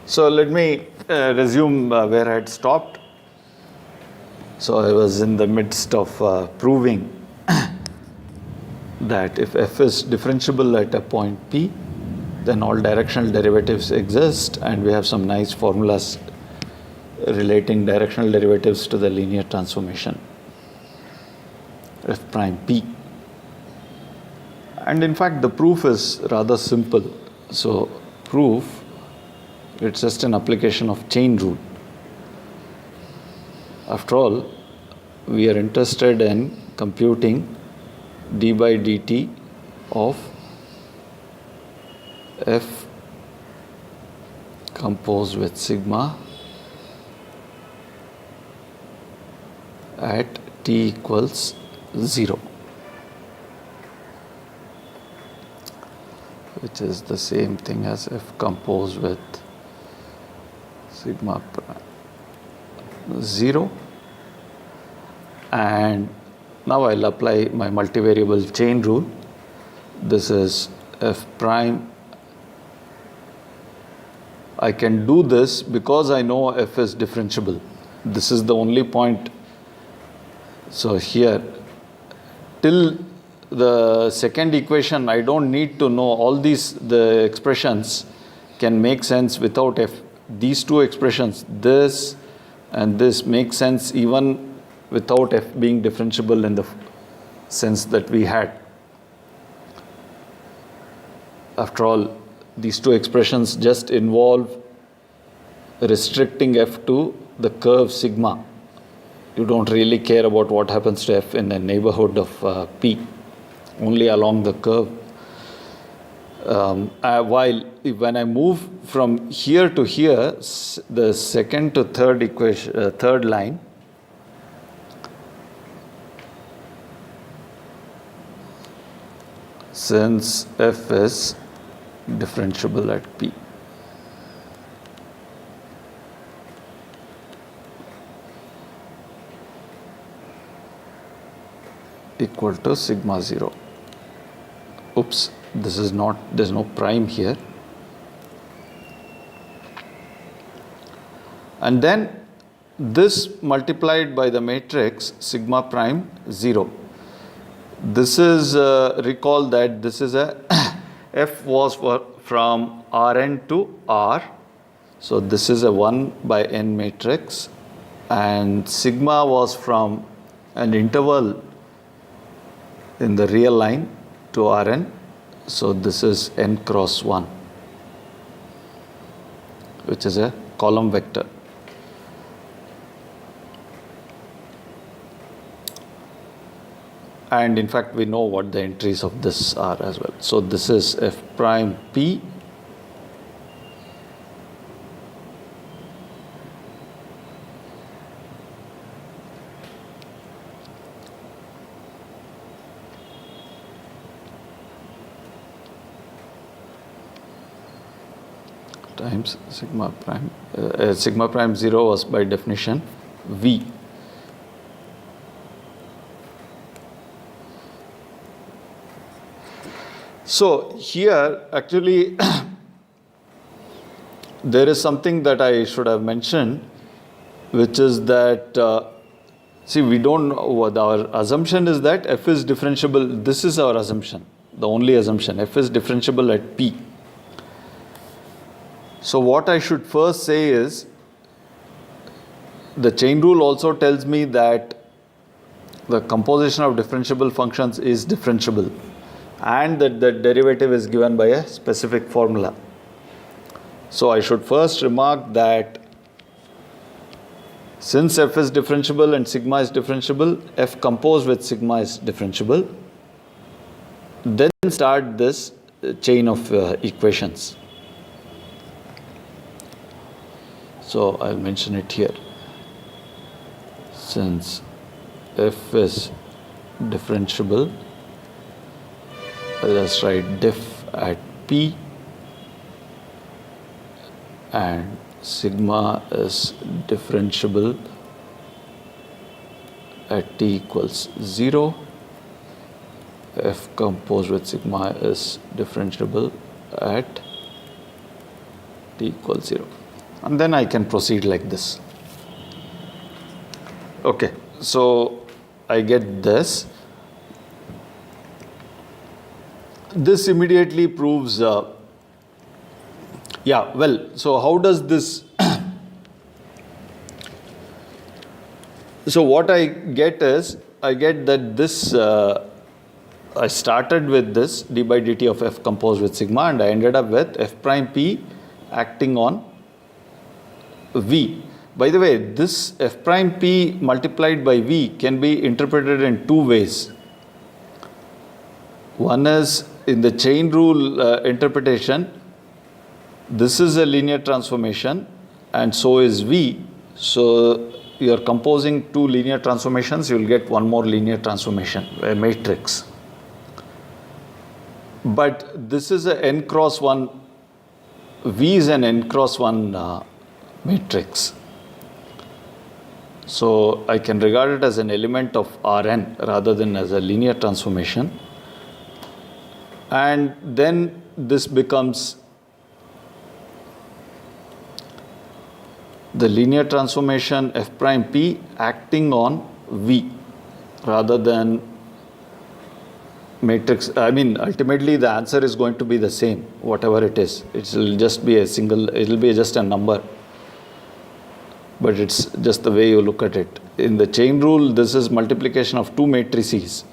So let me resume where I had stopped. So I was in the midst of proving that if f is differentiable at a point P, then all directional derivatives exist, and we have some nice formulas relating directional derivatives to the linear transformation f prime P. And in fact, the proof is rather simple. So proof, it's just an application of chain rule. After all, we are interested in computing d by dt of f composed with sigma at t equals 0, which is the same thing as f composed with sigma prime 0. And now I'll apply my multivariable chain rule. This is f prime. I can do this because I know f is differentiable. This is the only point. So here, till the second equation, I don't need to know all the expressions can make sense without f. These two expressions, this and this, make sense even without f being differentiable in the sense that we had. After all, these two expressions just involve restricting f to the curve sigma. You don't really care about what happens to f in the neighborhood of P, only along the curve. While when I move from here to here, the second to third equation, third line, since f is differentiable at P, equal to sigma 0. Oops, this is not, there's no prime here. And then this multiplied by the matrix sigma prime 0. This is, recall that this is a f was from Rn to R. So this is a 1 by n matrix, and sigma was from an interval in the real line to Rn. So this is n cross 1, which is a column vector. And in fact, we know what the entries of this are as well. So this is f prime P times sigma prime. Sigma prime 0 was by definition V. So here actually there is something that I should have mentioned, which is that see, we don't know, our assumption is that f is differentiable. This is our assumption, the only assumption, f is differentiable at P. So what I should first say is, the chain rule also tells me that the composition of differentiable functions is differentiable, and that the derivative is given by a specific formula. So I should first remark that since f is differentiable and sigma is differentiable, f composed with sigma is differentiable. Then start this chain of equations. So I'll mention it here. Since f is differentiable, I'll just write diff at P, and sigma is differentiable at t equals 0. F composed with sigma is differentiable at t equals 0. and then I can proceed like this. Okay, so I get this. This immediately proves, yeah, well, so how does this, so what I get is, I get that this, I started with this d by dt of f composed with sigma, and I ended up with f prime p acting on v. By the way, this f prime p multiplied by v can be interpreted in two ways. One is in the chain rule interpretation, this is a linear transformation and so is v. So you are composing two linear transformations, you will get one more linear transformation, a matrix. But this is a n cross 1, v is an n cross 1 matrix. So I can regard it as an element of Rn rather than as a linear transformation. And then this becomes the linear transformation f prime p acting on v rather than matrix. I mean, ultimately the answer is going to be the same, whatever it is. It will just be a single, it will be just a number. But it's just the way you look at it. In the chain rule, this is multiplication of two matrices.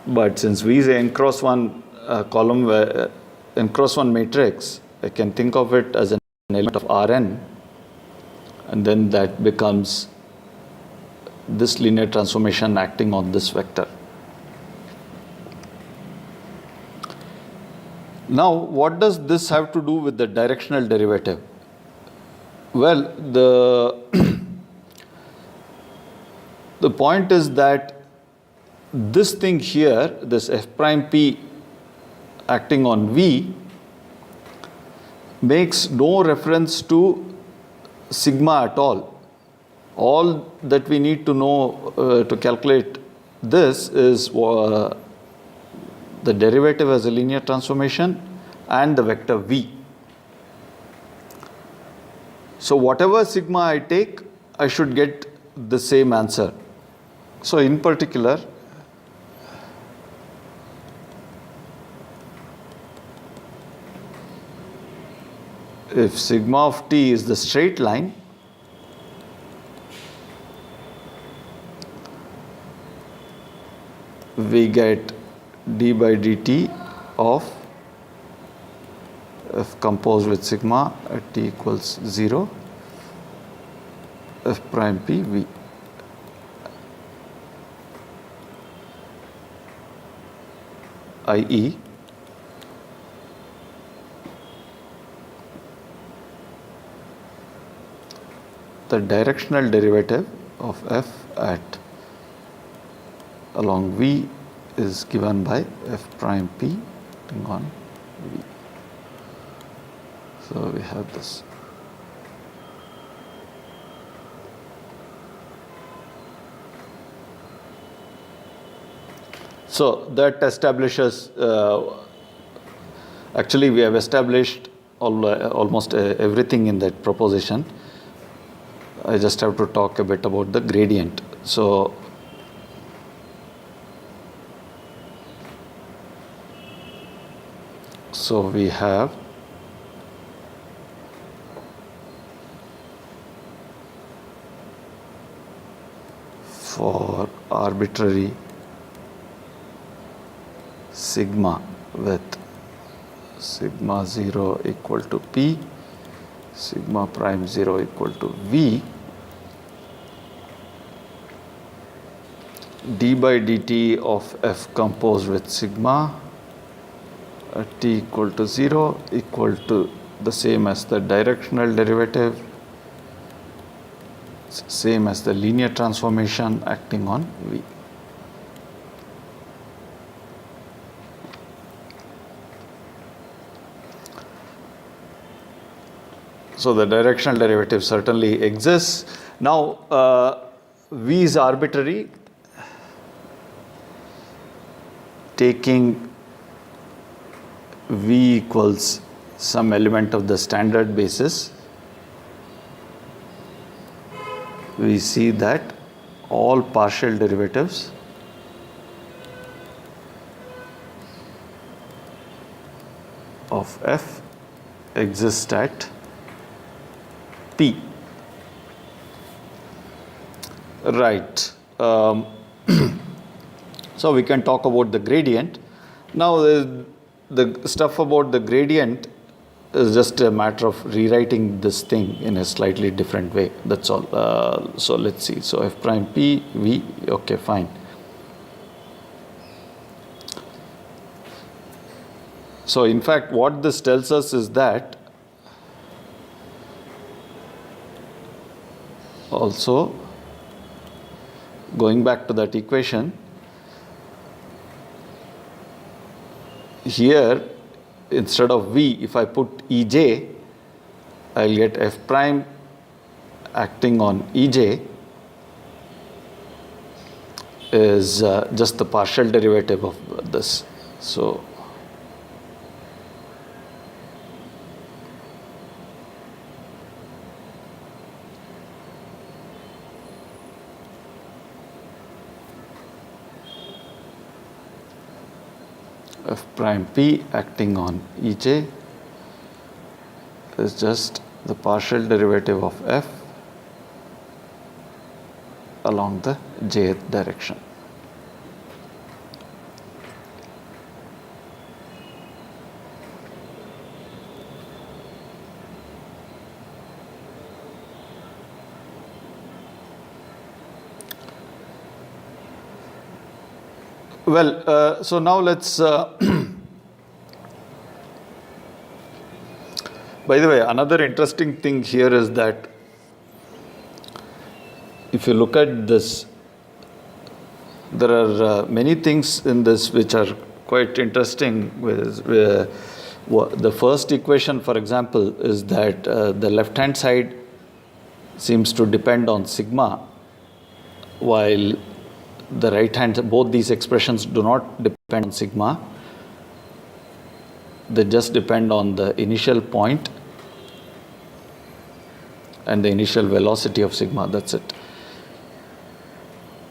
But since V is a n cross 1 column, n cross 1 matrix, I can think of it as an element of Rn, and then that becomes this linear transformation acting on this vector. Now, what does this have to do with the directional derivative? Well, the point is that this thing here, this f prime p acting on v, makes no reference to sigma at all. All that we need to know to calculate this is the derivative as a linear transformation and the vector v. So whatever sigma I take, I should get the same answer. So in particular, if sigma of t is the straight line, we get d by dt of f composed with sigma at t equals 0 f prime p v. i.e. the directional derivative of f at along v is given by f prime p on v. So we have this. So that establishes, actually we have established almost everything in that proposition. I just have to talk a bit about the gradient. So we have for arbitrary sigma with sigma 0 equal to p, sigma prime 0 equal to v, d by dt of f composed with sigma at t equal to 0 equal to the same as the directional derivative, same as the linear transformation acting on v. So the directional derivative certainly exists. Now v is arbitrary, taking v equals some element of the standard basis we see that all partial derivatives of f exist at P. Right. So we can talk about the gradient. Now the stuff about the gradient is just a matter of rewriting this thing in a slightly different way. That's all. So let's see. So f prime p v. Okay, fine. So in fact, what this tells us is that also going back to that equation, here instead of v, if I put Ej, I'll get f prime acting on Ej is just the partial derivative of this. So f prime p acting on Ej is just the partial derivative of f along the jth direction. Well, so now let's, by the way, another interesting thing here is that if you look at this, there are many things in this which are quite interesting. The first equation, for example, is that the left-hand side seems to depend on sigma, while the right hand, both these expressions do not depend on sigma. They just depend on the initial point and the initial velocity of sigma. That's it.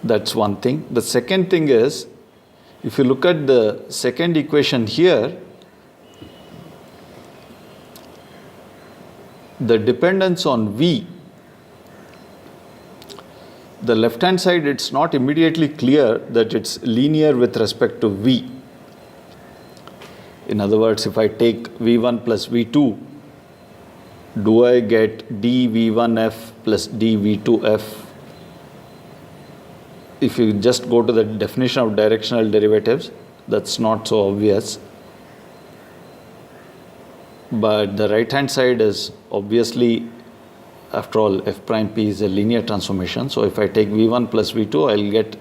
That's one thing. The second thing is, if you look at the second equation here, the dependence on v, the left hand side, it's not immediately clear that it's linear with respect to v. In other words, if I take v1 plus v2, do I get dv1f plus dv2f? If you just go to the definition of directional derivatives, that's not so obvious. But the right hand side is obviously, after all, f prime p is a linear transformation. So if I take v1 plus v2, I'll get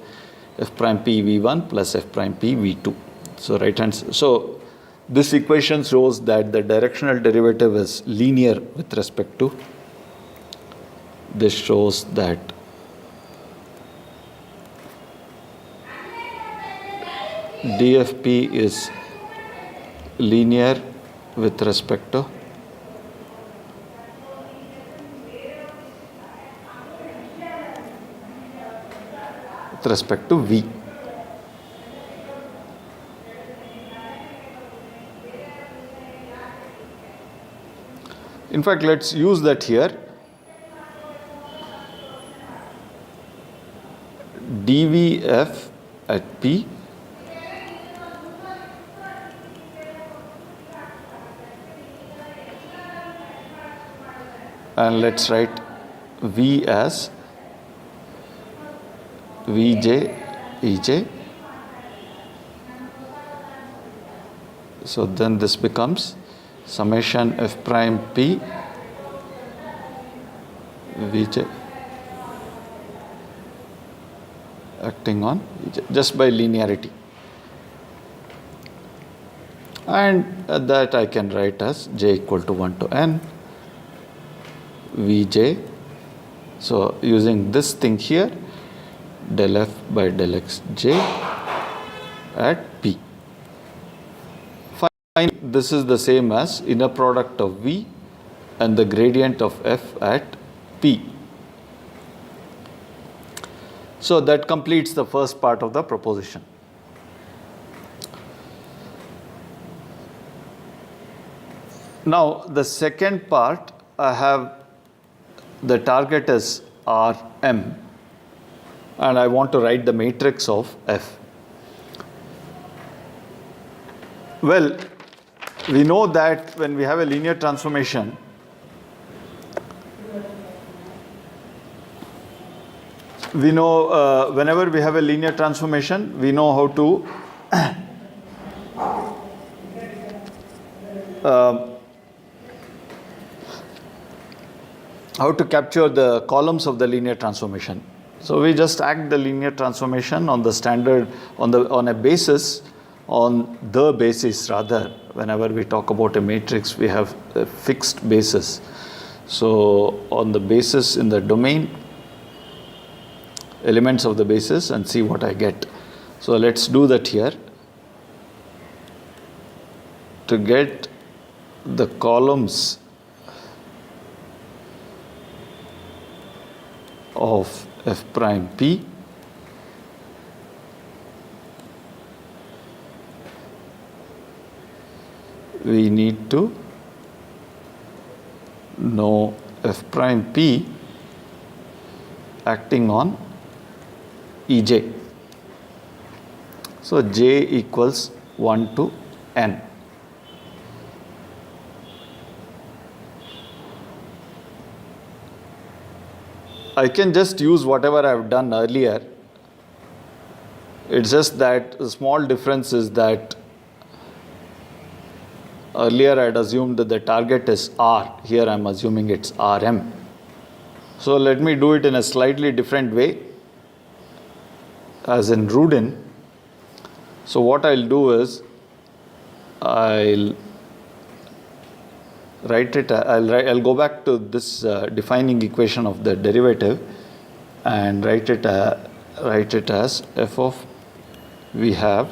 f prime p v1 plus f prime p v2. So right hand. So this equation shows that the directional derivative is linear with respect to. This shows that dfp is linear with respect to v. In fact, let's use that here. dvf at p and let's write v as Vj, Ej. So then this becomes summation f prime p Vj acting on Ej, just by linearity. And that I can write as j equal to 1 to n Vj. So using this thing here, del f by del x j at p. Fine, this is the same as inner product of v and the gradient of f at p. So that completes the first part of the proposition. Now the second part, I have the target is Rm and I want to write the matrix of F. Well, we know that when we have a linear transformation, we know whenever we have a linear transformation, we know how to capture the columns of the linear transformation. So we just act the linear transformation on the standard, on a basis, on the basis rather. Whenever we talk about a matrix, we have a fixed basis. So on the basis in the domain, elements of the basis, and see what I get. So let's do that here. To get the columns of F prime P, we need to know F prime P acting on Ej. So J equals 1 to n. I can just use whatever I have done earlier. It's just that the small difference is that earlier I had assumed that the target is R. Here I am assuming it's Rm. So let me do it in a slightly different way, as in Rudin. So what I'll do is I'll write it. I'll go back to this defining equation of the derivative and write it as f of, we have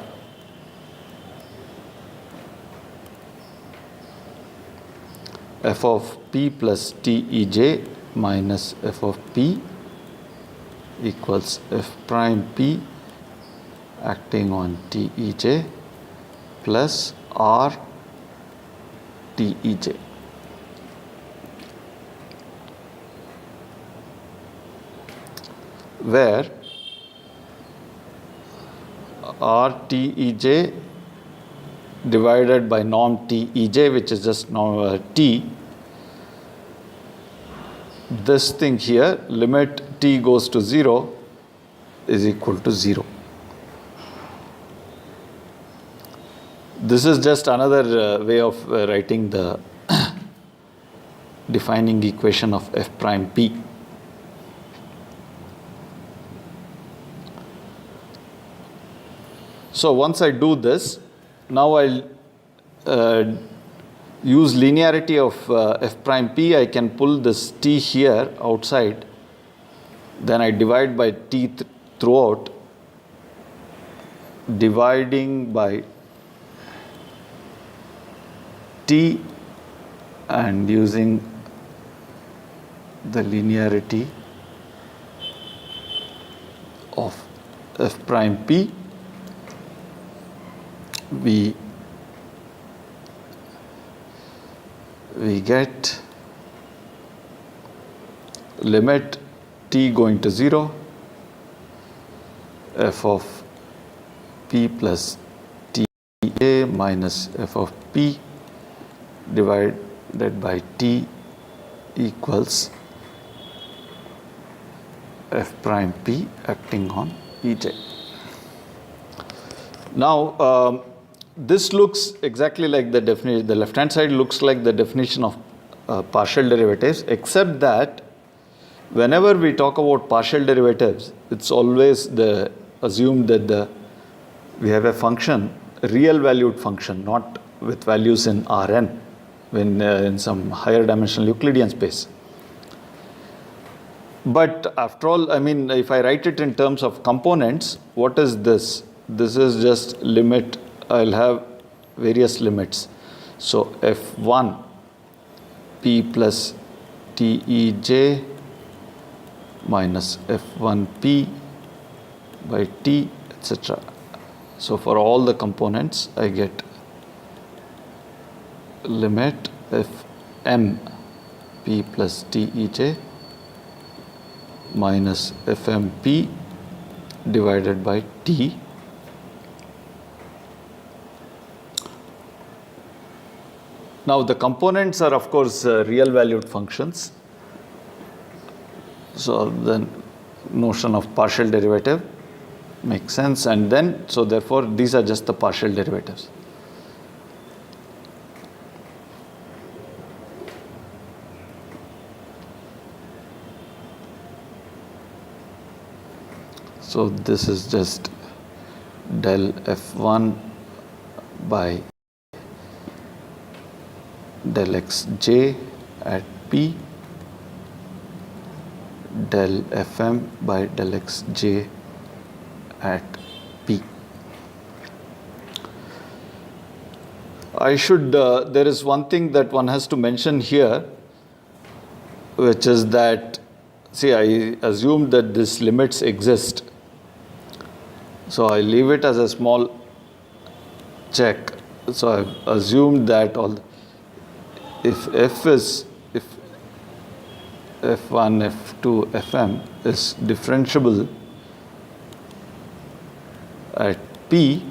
f of p plus tej minus f of p equals f prime p acting on tej plus r tej. Where r tej divided by norm tej, which is just norm t, this thing here, limit t goes to 0, is equal to 0. This is just another way of writing the defining equation of f prime p. So once I do this, now I'll use linearity of f prime p. I can pull this t here outside, then I divide by t throughout, dividing by t and using the linearity of f prime p, we get limit t going to 0, f of p plus t a minus f of p divided by t equals f prime p acting on Ej. Now this looks exactly like the definition. The left hand side looks like the definition of partial derivatives, except that whenever we talk about partial derivatives, it's always assumed that we have a function, a real valued function, not with values in Rn, when in some higher dimensional Euclidean space. But after all, I mean, if I write it in terms of components, what is this? This is just limit. I'll have various limits. So f1 p plus tej minus f1 p by t, etc. So for all the components I get limit f m p plus t ej minus fm p divided by t Now the components are of course real valued functions. So the notion of partial derivative makes sense, and then so therefore these are just the partial derivatives. So this is just del f1 by del xj at p del fm by del xj at p. I should, there is one thing that one has to mention here, which is that, see, I assumed that these limits exist. So I leave it as a small check. So I've assumed that if f is, if f1, f2, fm is differentiable at p,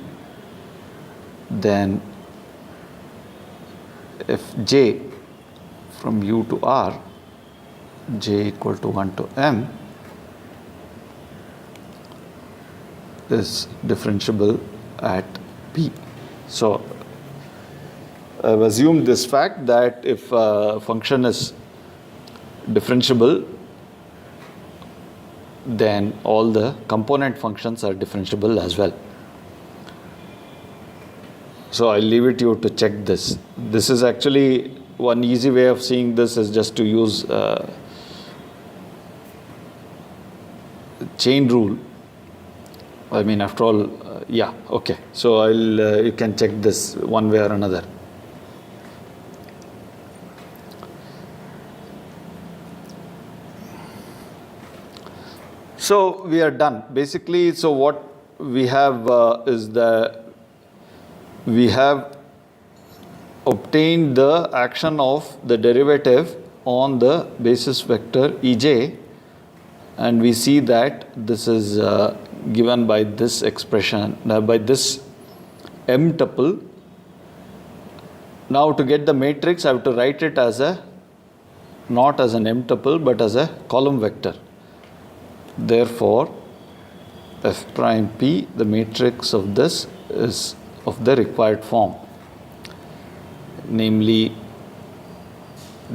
then fj from u to r, j equal to 1 to m, is differentiable at p. So I've assumed this fact that if a function is differentiable, then all the component functions are differentiable as well. So I'll leave it to you to check this. This is actually one easy way of seeing this is just to use chain rule. I mean, after all, yeah, okay. So you can check this one way or another. So we are done. Basically, so what we have is we have obtained the action of the derivative on the basis vector Ej, and we see that this is given by this expression, by this m tuple. Now to get the matrix, I have to write it as not as an m tuple but as a column vector. Therefore, f prime p, the matrix of this is of the required form, namely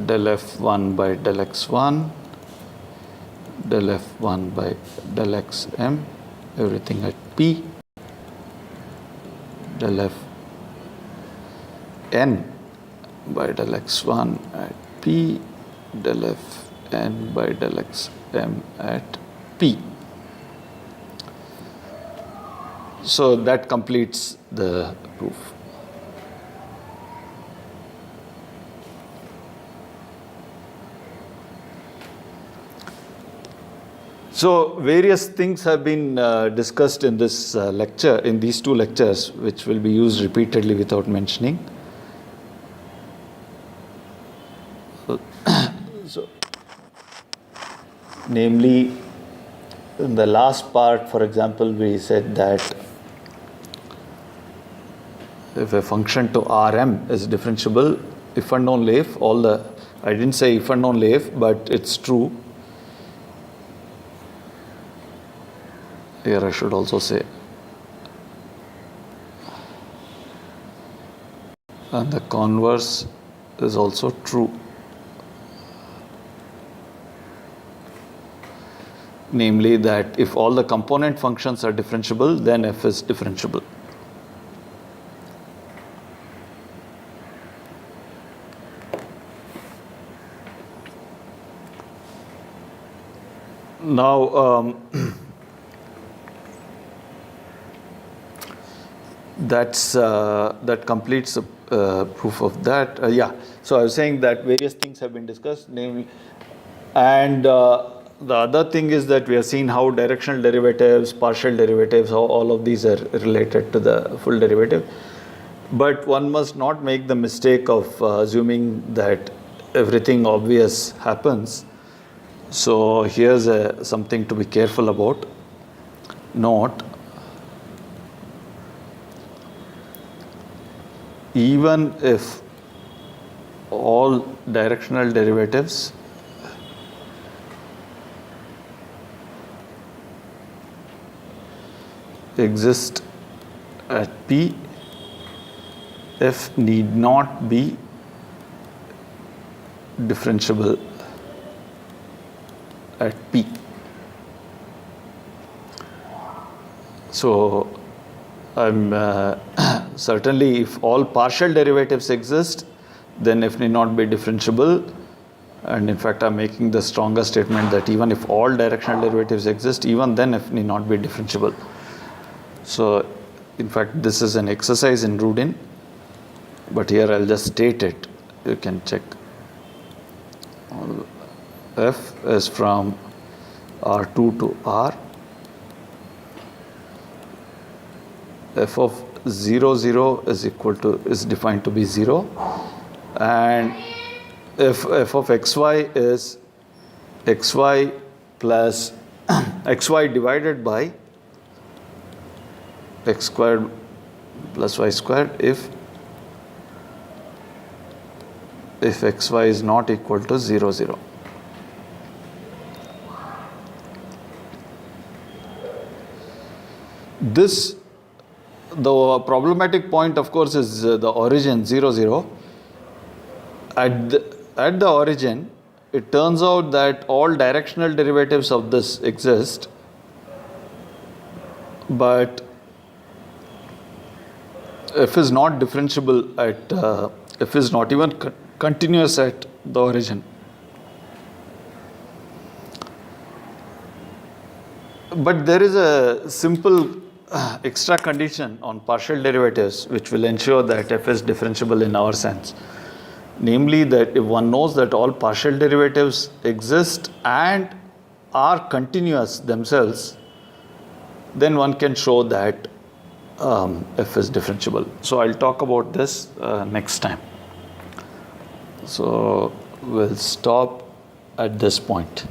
del f1 by del x1, del f1 by del xm, everything at p, del f n by del x1 at p, del f n by del xm at p. So that completes the proof. So various things have been discussed in this lecture, in these two lectures, which will be used repeatedly without mentioning. So, namely, in the last part, for example, we said that if a function to Rm is differentiable, if and only if I didn't say if and only if, but it's true. Here I should also say, and the converse is also true. Namely that if all the component functions are differentiable, then f is differentiable. Now, that completes the proof of that. Yeah. So I was saying that various things have been discussed, namely, and the other thing is that we have seen how directional derivatives, partial derivatives, how all of these are related to the full derivative. But one must not make the mistake of assuming that everything obvious happens. So here's something to be careful about. Note, even if all directional derivatives exist at P, f need not be differentiable at P. So I'm certainly, if all partial derivatives exist, then f need not be differentiable. And in fact, I'm making the stronger statement that even if all directional derivatives exist, even then f need not be differentiable. So in fact, this is an exercise in Rudin, but here I'll just state it. You can check. F is from R2 to R. F of 0, 0 is defined to be 0, and if f of xy is xy plus xy divided by x squared plus y squared if xy is not equal to 0, 0. The problematic point, of course, is the origin 0, 0. At the origin, it turns out that all directional derivatives of this exist, but f is not differentiable at f is not even continuous at the origin. But there is a simple extra condition on partial derivatives which will ensure that f is differentiable in our sense. Namely, that if one knows that all partial derivatives exist and are continuous themselves, then one can show that f is differentiable. So I'll talk about this next time. So we'll stop at this point.